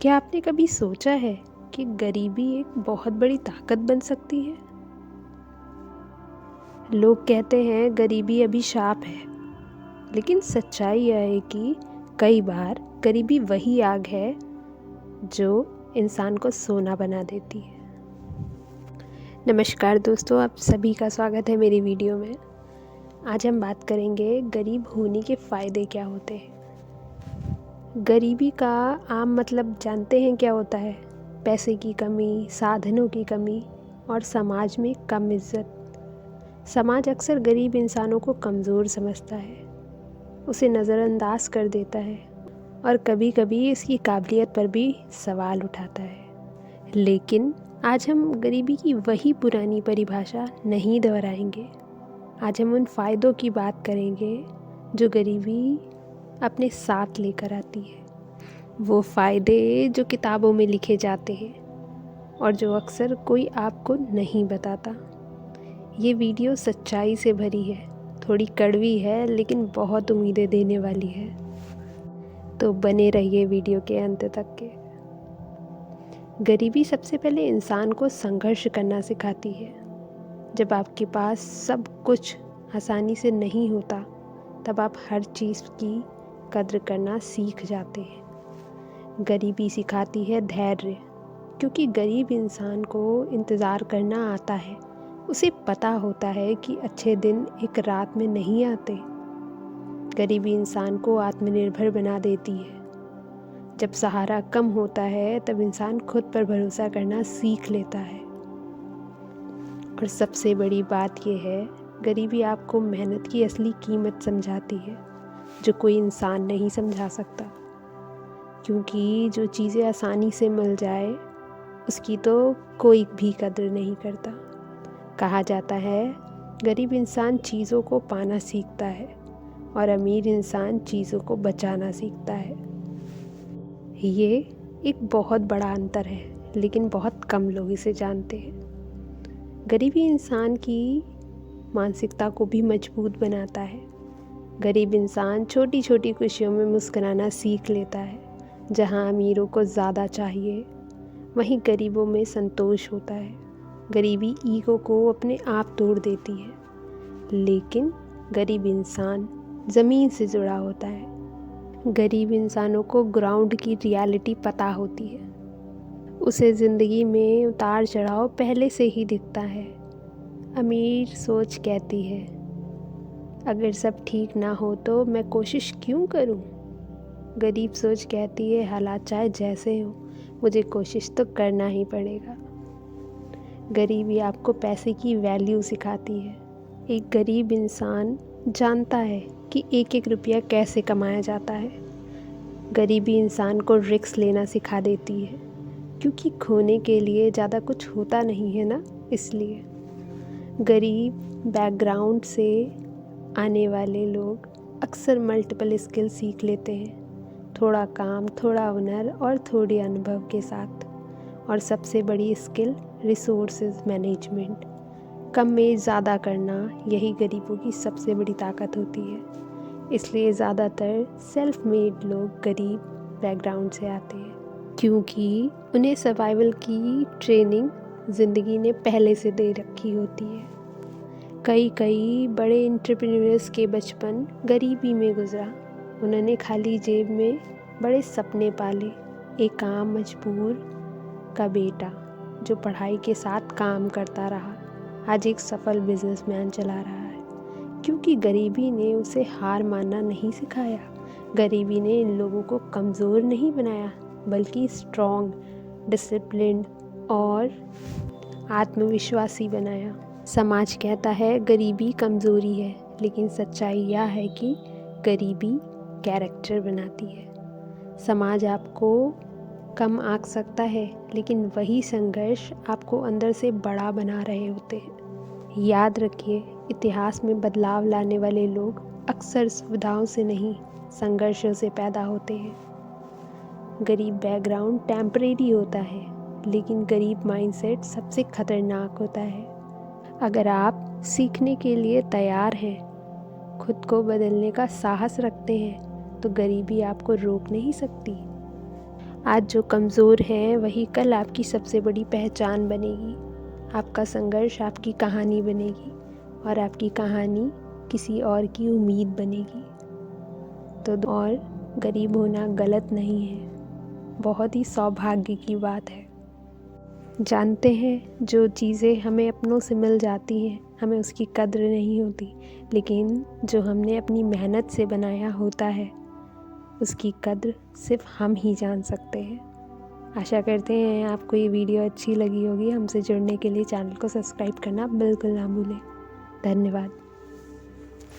क्या आपने कभी सोचा है कि गरीबी एक बहुत बड़ी ताकत बन सकती है? लोग कहते हैं गरीबी अभिशाप है, लेकिन सच्चाई यह है कि कई बार गरीबी वही आग है जो इंसान को सोना बना देती है। नमस्कार दोस्तों, आप सभी का स्वागत है मेरी वीडियो में। आज हम बात करेंगे गरीब होने के फ़ायदे क्या होते हैं। गरीबी का आम मतलब जानते हैं क्या होता है? पैसे की कमी, साधनों की कमी और समाज में कम इज्जत। समाज अक्सर गरीब इंसानों को कमज़ोर समझता है, उसे नज़रअंदाज कर देता है और कभी कभी इसकी काबिलियत पर भी सवाल उठाता है। लेकिन आज हम गरीबी की वही पुरानी परिभाषा नहीं दोहराएंगे। आज हम उन फ़ायदों की बात करेंगे जो गरीबी अपने साथ लेकर आती है। वो फ़ायदे जो किताबों में लिखे जाते हैं और जो अक्सर कोई आपको नहीं बताता। ये वीडियो सच्चाई से भरी है, थोड़ी कड़वी है लेकिन बहुत उम्मीदें देने वाली है। तो बने रहिए वीडियो के अंत तक के। गरीबी सबसे पहले इंसान को संघर्ष करना सिखाती है। जब आपके पास सब कुछ आसानी से नहीं होता, तब आप हर चीज़ की कद्र करना सीख जाते हैं। गरीबी सिखाती है धैर्य, क्योंकि गरीब इंसान को इंतज़ार करना आता है। उसे पता होता है कि अच्छे दिन एक रात में नहीं आते। गरीबी इंसान को आत्मनिर्भर बना देती है। जब सहारा कम होता है तब इंसान खुद पर भरोसा करना सीख लेता है। और सबसे बड़ी बात यह है, गरीबी आपको मेहनत की असली कीमत समझाती है, जो कोई इंसान नहीं समझा सकता। क्योंकि जो चीज़ें आसानी से मिल जाए उसकी तो कोई भी कदर नहीं करता। कहा जाता है गरीब इंसान चीज़ों को पाना सीखता है और अमीर इंसान चीज़ों को बचाना सीखता है। ये एक बहुत बड़ा अंतर है, लेकिन बहुत कम लोग इसे जानते हैं। गरीबी इंसान की मानसिकता को भी मजबूत बनाता है। गरीब इंसान छोटी छोटी खुशियों में मुस्कुराना सीख लेता है। जहाँ अमीरों को ज़्यादा चाहिए, वहीं गरीबों में संतोष होता है। गरीबी ईगो को अपने आप तोड़ देती है, लेकिन गरीब इंसान ज़मीन से जुड़ा होता है। गरीब इंसानों को ग्राउंड की रियलिटी पता होती है। उसे ज़िंदगी में उतार चढ़ाव पहले से ही दिखता है। अमीर सोच कहती है, अगर सब ठीक ना हो तो मैं कोशिश क्यों करूं? गरीब सोच कहती है, हालात चाहे जैसे हो, मुझे कोशिश तो करना ही पड़ेगा। गरीबी आपको पैसे की वैल्यू सिखाती है। एक गरीब इंसान जानता है कि एक एक रुपया कैसे कमाया जाता है। गरीबी इंसान को रिस्क लेना सिखा देती है, क्योंकि खोने के लिए ज़्यादा कुछ होता नहीं है ना, इसलिए। गरीब बैकग्राउंड से आने वाले लोग अक्सर मल्टीपल स्किल सीख लेते हैं, थोड़ा काम, थोड़ा हुनर और थोड़ी अनुभव के साथ। और सबसे बड़ी स्किल रिसोर्सेज मैनेजमेंट, कम में ज़्यादा करना, यही गरीबों की सबसे बड़ी ताकत होती है। इसलिए ज़्यादातर सेल्फ मेड लोग गरीब बैकग्राउंड से आते हैं, क्योंकि उन्हें सर्वाइवल की ट्रेनिंग ज़िंदगी ने पहले से दे रखी होती है। कई बड़े एंटरप्रेन्योर्स के बचपन गरीबी में गुजरा। उन्होंने खाली जेब में बड़े सपने पाले। एक आम मजबूर का बेटा जो पढ़ाई के साथ काम करता रहा, आज एक सफल बिजनेसमैन चला रहा है, क्योंकि गरीबी ने उसे हार मानना नहीं सिखाया। गरीबी ने इन लोगों को कमज़ोर नहीं बनाया, बल्कि स्ट्रॉन्ग, डिसिप्लिन्ड और आत्मविश्वासी बनाया। समाज कहता है गरीबी कमज़ोरी है, लेकिन सच्चाई यह है कि गरीबी कैरेक्टर बनाती है। समाज आपको कम आंक सकता है, लेकिन वही संघर्ष आपको अंदर से बड़ा बना रहे होते हैं। याद रखिए, इतिहास में बदलाव लाने वाले लोग अक्सर सुविधाओं से नहीं, संघर्षों से पैदा होते हैं। गरीब बैकग्राउंड टेम्परेरी होता है, लेकिन गरीब माइंडसेट सबसे खतरनाक होता है। अगर आप सीखने के लिए तैयार हैं, खुद को बदलने का साहस रखते हैं, तो गरीबी आपको रोक नहीं सकती। आज जो कमज़ोर है वही कल आपकी सबसे बड़ी पहचान बनेगी। आपका संघर्ष आपकी कहानी बनेगी और आपकी कहानी किसी और की उम्मीद बनेगी। तो और गरीब होना गलत नहीं है, बहुत ही सौभाग्य की बात है। जानते हैं जो चीज़ें हमें अपनों से मिल जाती हैं हमें उसकी कद्र नहीं होती, लेकिन जो हमने अपनी मेहनत से बनाया होता है उसकी कद्र सिर्फ हम ही जान सकते हैं। आशा करते हैं आपको ये वीडियो अच्छी लगी होगी। हमसे जुड़ने के लिए चैनल को सब्सक्राइब करना बिल्कुल ना भूलें। धन्यवाद।